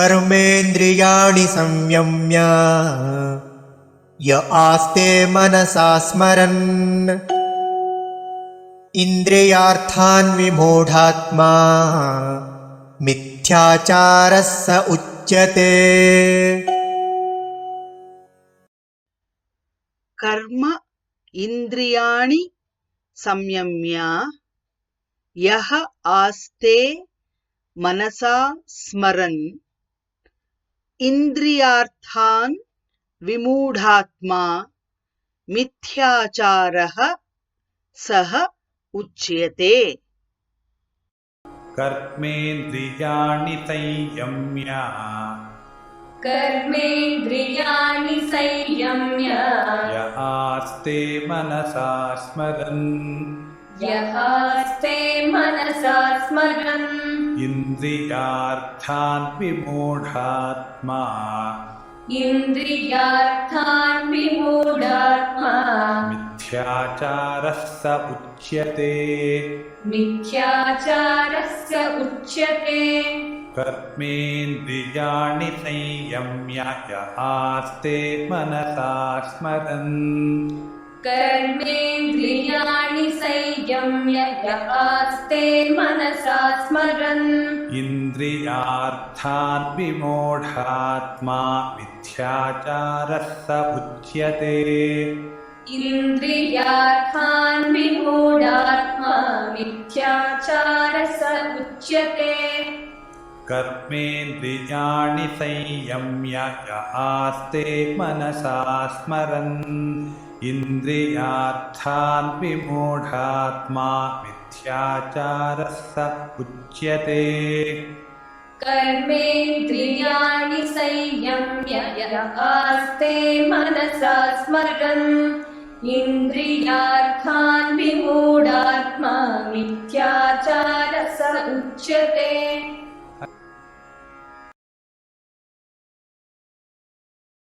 कर्मेन्द्रियाणि संयम्य य आस्ते मनसा स्मरन् इन्द्रियार्थान् विमूढात्मा मिथ्याचारः स उच्यते। कर्म इंद्रियाणि संयम्य यः आस्ते मनसा स्मरन् इंद्रियार्थान् विमूढात्मा मिथ्याचारः सः उच्यते। कर्मेन्द्रियाणि संयम्य य आस्ते मनसा स्मरन् इन्द्रियार्थान् विमूढात्मा मिथ्याचारः स उच्यते। कर्मेन्द्रियाणि संयम्य य आस्ते मनसा स्मरन् इन्द्रियार्थान् विमूढात्मा मिथ्याचारः स उच्यते। कर्मेन्द्रियाणि संयम्य य आस्ते मनसा स्मरन् इन्द्रियार्थान् विमूढात्मा मिथ्याचारः स उच्यते। कर्मेन्द्रियाणि संयम्य य आस्ते मनसा स्मरन् इन्द्रियार्थान् विमूढात्मा मिथ्याचारः स उच्यते।